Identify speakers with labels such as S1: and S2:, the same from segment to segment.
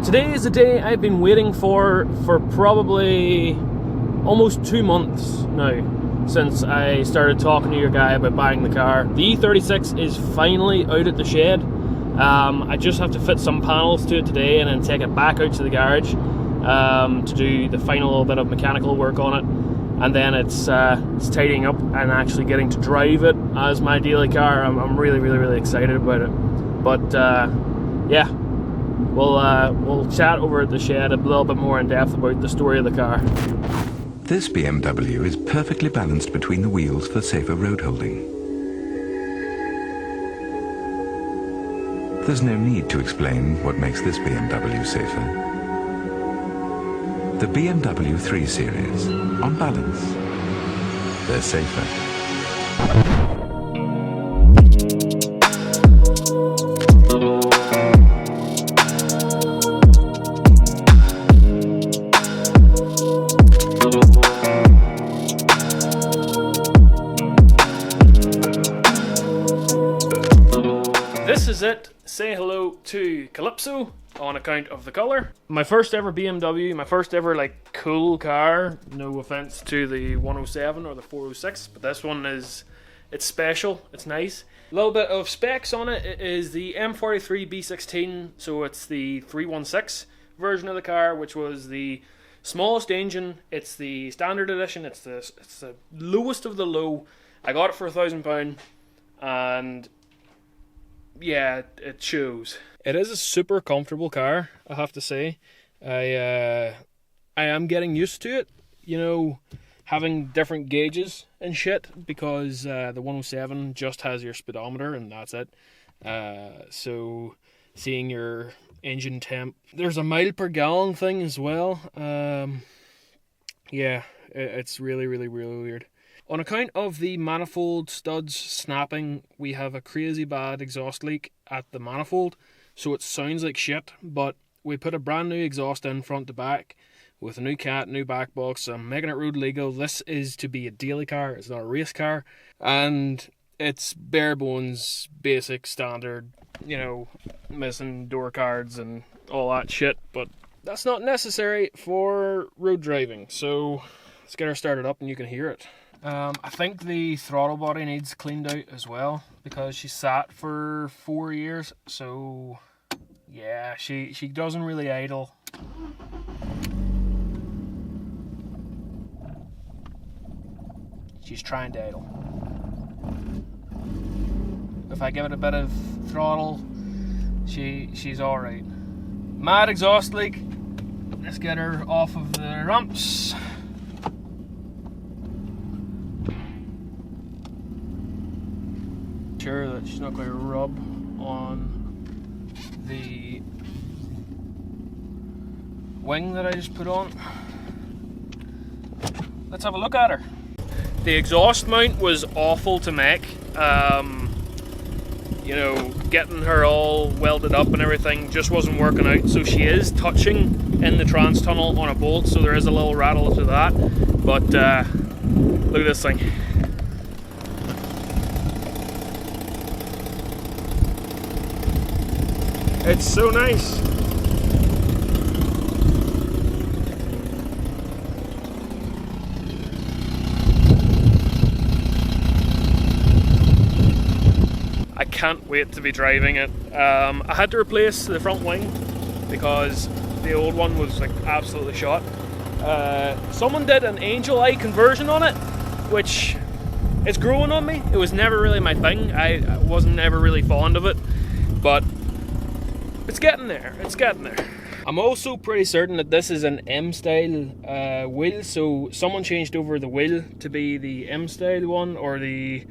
S1: Today is the day I've been waiting for probably almost 2 months now, since I started talking to your guy about buying the car. The E36 is finally out at the shed. I just have to fit some panels to it today and then take it back out to the garage to do the final little bit of mechanical work on it. And then it's tidying up and actually getting to drive it as my daily car. I'm really excited about it. But yeah, we'll chat over at the shed a little bit more in depth about the story of the car.
S2: This BMW is perfectly balanced between the wheels for safer road holding. There's no need to explain what makes this BMW safer. The BMW 3 Series, on balance, they're safer.
S1: This is it. Say hello to Calypso on account of the colour. My first ever BMW, my first ever like cool car. No offense to the 107 or the 406, but this one it's special, it's nice. A little bit of specs on it. It is the M43 B16, so it's the 316 version of the car, which was the smallest engine. It's the standard edition. It's the lowest of the low. I got it for £1,000, and yeah, it shows. It is a super comfortable car, I have to say. I am getting used to it, you know, having different gauges and shit, because the 107 just has your speedometer and that's it. So seeing your engine temp, there's a mile per gallon thing as well. Yeah, it's really weird. On account of the manifold studs snapping, we have a crazy bad exhaust leak at the manifold, so it sounds like shit, but we put a brand new exhaust in front to back with a new cat, new back box. I'm making it road legal. This is to be a daily car, it's not a race car, and it's bare bones, basic, standard, you know, missing door cards and all that shit, but that's not necessary for road driving, so let's get her started up and you can hear it. I think the throttle body needs cleaned out as well, because she sat for 4 years, so yeah, she doesn't really idle. She's trying to idle. If I give it a bit of throttle, she's alright. Mad exhaust leak. Let's get her off of the ramps. Sure that she's not going to rub on the wing that I just put on. Let's have a look at her. The exhaust mount was awful to make. You know, getting her all welded up and everything just wasn't working out, so she is touching in the trans tunnel on a bolt, so there is a little rattle to that, but look at this thing. It's so nice. I can't wait to be driving it. I had to replace the front wing because the old one was like absolutely shot. Someone did an angel eye conversion on it, which is growing on me. It was never really my thing. I wasn't ever really fond of it, but it's getting there, it's getting there. I'm also pretty certain that this is an M-style wheel, so someone changed over the wheel to be the M-style one, or the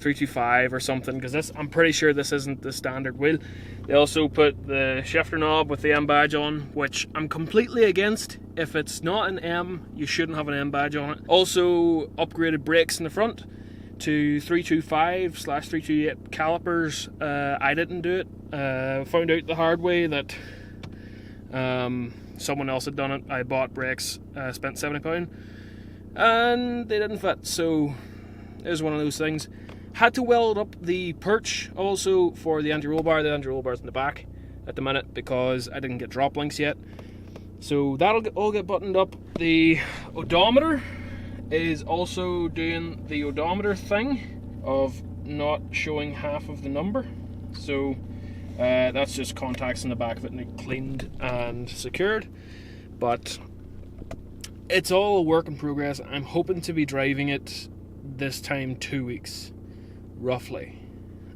S1: 325 or something, because I'm pretty sure this isn't the standard wheel. They also put the shifter knob with the M badge on, which I'm completely against. If it's not an M, you shouldn't have an M badge on it. Also upgraded brakes in the front to 325/328 calipers. I didn't do it. Found out the hard way that someone else had done it. I bought brakes, spent £70, and they didn't fit, so it was one of those things. Had to weld up the perch also for the anti-roll bar. The anti-roll bar's in the back. at the minute because I didn't get drop links yet. So that'll all get buttoned up. The odometer is also doing the odometer thing of not showing half of the number. So that's just contacts in the back of it, and cleaned and secured. But it's all a work in progress. I'm hoping to be driving it this time 2 weeks, roughly.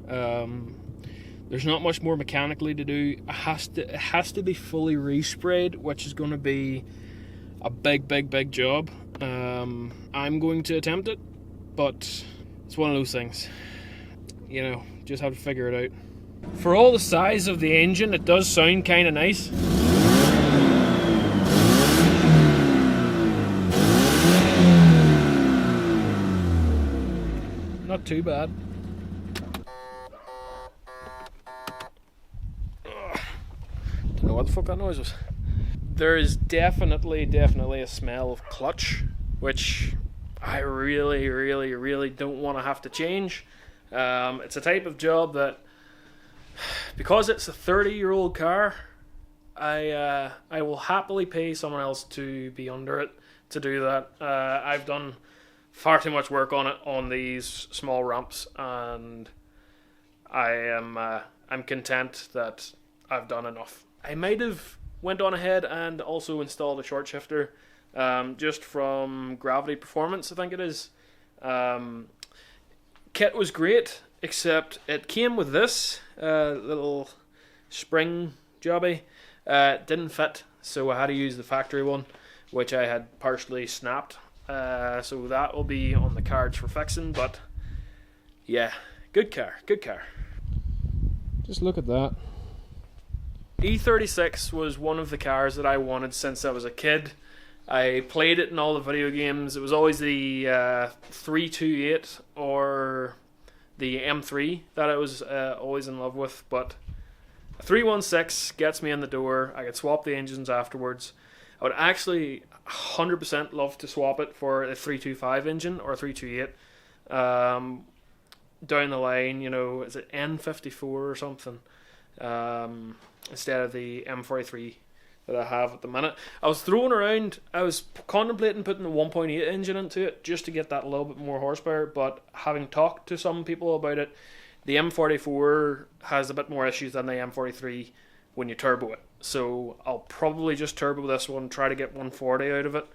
S1: There's not much more mechanically to do. It has to be fully resprayed, which is going to be a big job. I'm going to attempt it, but it's one of those things. You know, just have to figure it out. For all the size of the engine, it does sound kind of nice. Not too bad. Don't know what the fuck that noise was. There is definitely a smell of clutch, which I really don't want to have to change. It's a type of job that, because it's a 30-year-old car, I will happily pay someone else to be under it to do that. I've done far too much work on it on these small ramps, and I'm content that I've done enough. I might have went on ahead and also installed a short shifter, just from Gravity Performance, I think it is. Kit was great, except it came with this little spring jobby. Didn't fit, so I had to use the factory one, which I had partially snapped. So that will be on the cards for fixing. But yeah, good car. Just look at that. E36 was one of the cars that I wanted since I was a kid. I played it in all the video games. It was always the 328 or the M3 that I was always in love with, but a 316 gets me in the door. I could swap the engines afterwards. I would actually 100% love to swap it for a 325 engine or a 328 down the line. You know, is it N54 or something, instead of the M43 that I have at the minute. I was contemplating putting the 1.8 engine into it just to get that a little bit more horsepower, but having talked to some people about it, the M44 has a bit more issues than the M43 when you turbo it. So I'll probably just turbo this one, try to get 140 out of it,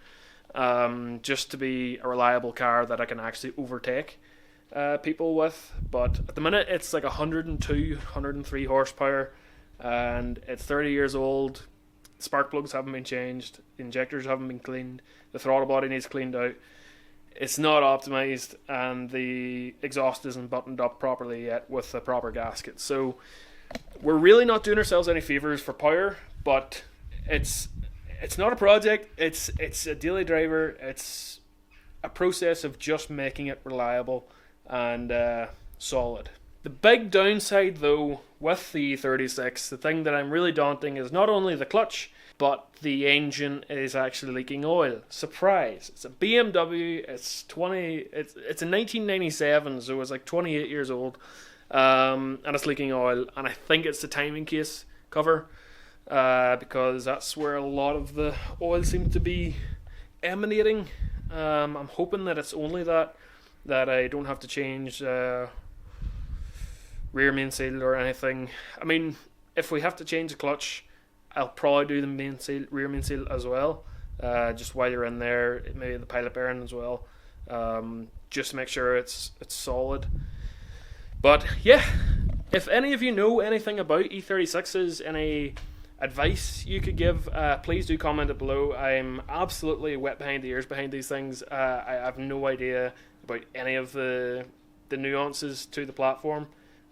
S1: just to be a reliable car that I can actually overtake people with. But at the minute it's like 102, 103 horsepower, and it's 30 years old. Spark plugs haven't been changed, injectors haven't been cleaned, the throttle body needs cleaned out. It's not optimized, and the exhaust isn't buttoned up properly yet with the proper gasket. So we're really not doing ourselves any favors for power, but it's not a project. It's a daily driver. It's a process of just making it reliable and solid. The big downside, though, with the E36, the thing that I'm really daunting is not only the clutch, but the engine is actually leaking oil. Surprise! It's a BMW. It's a 1997, so it's like 28 years old, and it's leaking oil. And I think it's the timing case cover, because that's where a lot of the oil seems to be emanating. I'm hoping that it's only that I don't have to change rear main seal or anything. I mean, if we have to change the clutch, I'll probably do the rear main seal as well, just while you're in there, maybe the pilot bearing as well, just to make sure it's solid. But yeah, if any of you know anything about E36s, any advice you could give, please do comment it below. I'm absolutely wet behind the ears behind these things. I have no idea about any of the nuances to the platform.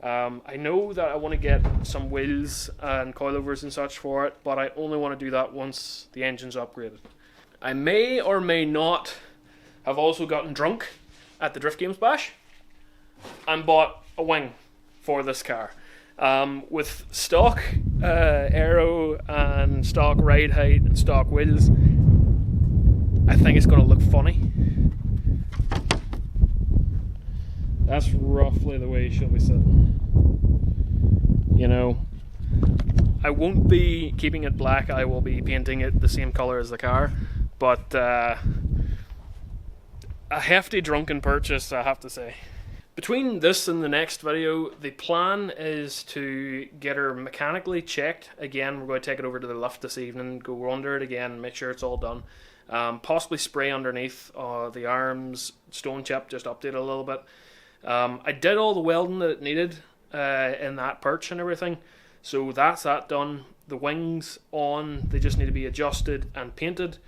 S1: I know that I want to get some wheels and coilovers and such for it, but I only want to do that once the engine's upgraded. I may or may not have also gotten drunk at the Drift Games Bash and bought a wing for this car. With stock aero and stock ride height and stock wheels, I think it's going to look funny. That's roughly the way she'll be sitting. You know, I won't be keeping it black. I will be painting it the same colour as the car. But a hefty drunken purchase, I have to say. Between this and the next video, the plan is to get her mechanically checked. Again, we're going to take it over to the lift this evening, go under it again, make sure it's all done. Possibly spray underneath the arms, stone chip, just update it a little bit. I did all the welding that it needed in that perch and everything, so that's that done. The wings on, they just need to be adjusted and painted.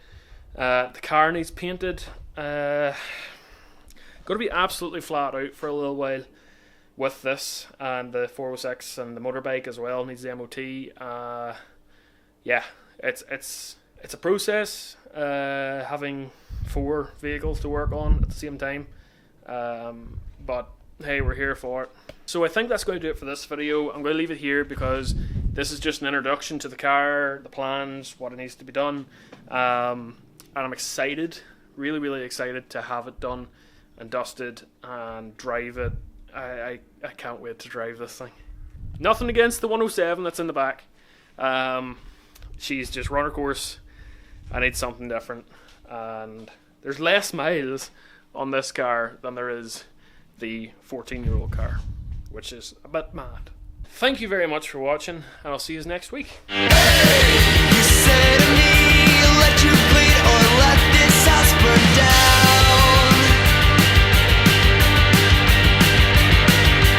S1: The car needs painted. Going to be absolutely flat out for a little while with this, and the 406 and the motorbike as well needs the MOT. Yeah, it's a process having 4 vehicles to work on at the same time, but hey, we're here for it. So I think that's going to do it for this video. I'm going to leave it here because this is just an introduction to the car, the plans, what it needs to be done, and I'm excited, really excited to have it done and dusted and drive it. I can't wait to drive this thing. Nothing against the 107 that's in the back. She's just run her course. I need something different, and there's less miles on this car than there is the 14-year-old car, which is a bit mad. Thank you very much for watching, and I'll see you next week.